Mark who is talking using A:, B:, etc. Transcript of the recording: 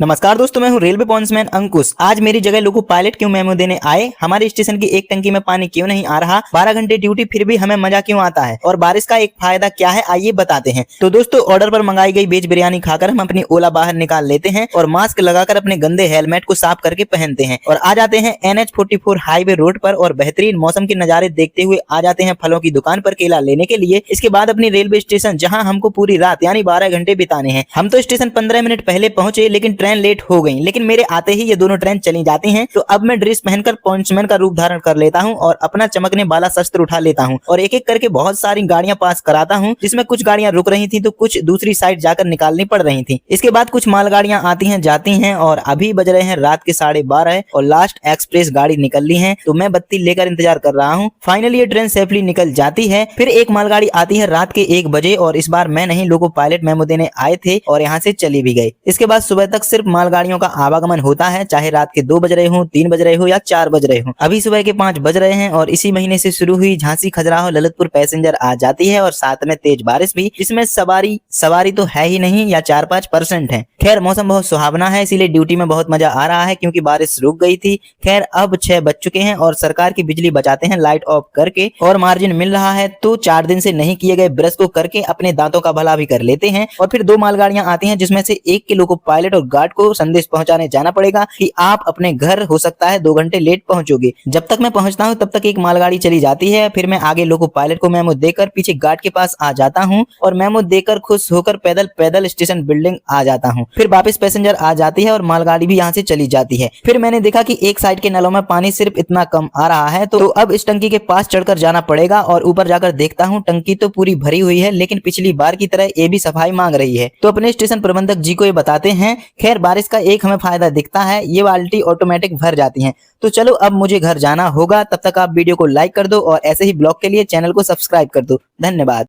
A: नमस्कार दोस्तों, मैं हूं रेलवे पॉइंट्समैन अंकुश। आज मेरी जगह लोको पायलट क्यों मेमो देने आए? हमारे स्टेशन की एक टंकी में पानी क्यों नहीं आ रहा? 12 घंटे ड्यूटी फिर भी हमें मजा क्यों आता है? और बारिश का एक फायदा क्या है, आइए बताते हैं। तो दोस्तों, ऑर्डर पर मंगाई गई वेज बिरियानी खाकर हम अपनी ओला बाहर निकाल लेते हैं और मास्क लगाकर अपने गंदे हेलमेट को साफ करके पहनते हैं और आ जाते हैं NH44 हाईवे रोड पर और बेहतरीन मौसम के नजारे देखते हुए आ जाते हैं फलों की दुकान पर केला लेने के लिए। इसके बाद अपनी रेलवे स्टेशन, जहाँ हमको पूरी रात यानी 12 घंटे बिताने हैं। हम तो स्टेशन 15 मिनट पहले पहुंचे, लेकिन ट्रेन लेट हो गई। लेकिन मेरे आते ही ये दोनों ट्रेन चली जाती हैं। तो अब मैं ड्रेस पहनकर पॉइंट्समैन का रूप धारण कर लेता हूं और अपना चमकने वाला शस्त्र उठा लेता हूं और एक एक करके बहुत सारी गाड़ियां पास कराता हूं, जिसमें कुछ गाड़ियां रुक रही थी तो कुछ दूसरी साइड जाकर निकालनी पड़ रही थी। इसके बाद कुछ मालगाड़ियां आती हैं जाती हैं और अभी बज रहे हैं रात के 12:30 और लास्ट एक्सप्रेस गाड़ी निकल ली है। तो मैं बत्ती लेकर इंतजार कर रहा हूँ। फाइनली ये ट्रेन सेफली निकल जाती है। फिर एक मालगाड़ी आती है रात के 1 बजे और इस बार मैं नहीं, लोको पायलट मेमो देने आए थे और यहाँ से चली भी गई। इसके बाद सुबह तक सिर्फ मालगाड़ियों का आवागमन होता है, चाहे रात के 2 बज रहे हो, 3 बज रहे हो या 4 बज रहे हो। अभी सुबह के 5 बज रहे हैं और इसी महीने से शुरू हुई झांसी खजुराहो ललितपुर पैसेंजर आ जाती है और साथ में तेज बारिश भी, जिसमें सवारी तो है ही नहीं या 4-5% है। खैर, मौसम बहुत सुहावना है, इसीलिए ड्यूटी में बहुत मजा आ रहा है क्योंकि बारिश रुक गई थी। खैर, अब 6 बज चुके हैं और सरकार की बिजली बचाते हैं लाइट ऑफ करके और मार्जिन मिल रहा है तो 4 दिन से नहीं किए गए ब्रश को करके अपने दांतों का भला भी कर लेते हैं। और फिर 2 मालगाड़ियां आती हैं, जिसमें से एक के लोको पायलट और गार्ड को संदेश पहुंचाने जाना पड़ेगा कि आप अपने घर हो सकता है 2 घंटे लेट पहुंचोगे। जब तक मैं पहुंचता हूं तब तक एक मालगाड़ी चली जाती है। फिर मैं आगे लोको पायलट को मेमो देकर पीछे गार्ड के पास आ जाता हूं और मेमो देकर खुश होकर पैदल स्टेशन बिल्डिंग आ जाता हूं। फिर वापस पैसेंजर आ जाती है और मालगाड़ी भी यहां से चली जाती है। फिर मैंने देखा कि एक साइड के नलों में पानी सिर्फ इतना कम आ रहा है, तो अब इस टंकी के पास चढ़कर जाना पड़ेगा और ऊपर जाकर देखता हूँ टंकी तो पूरी भरी हुई है, लेकिन पिछली बार की तरह ये भी सफाई मांग रही है। तो अपने स्टेशन प्रबंधक जी को ये बताते हैं। खैर, बारिश का एक हमें फायदा दिखता है, ये बाल्टी ऑटोमेटिक भर जाती है। तो चलो, अब मुझे घर जाना होगा। तब तक आप वीडियो को लाइक कर दो और ऐसे ही ब्लॉग के लिए चैनल को सब्सक्राइब कर दो। धन्यवाद।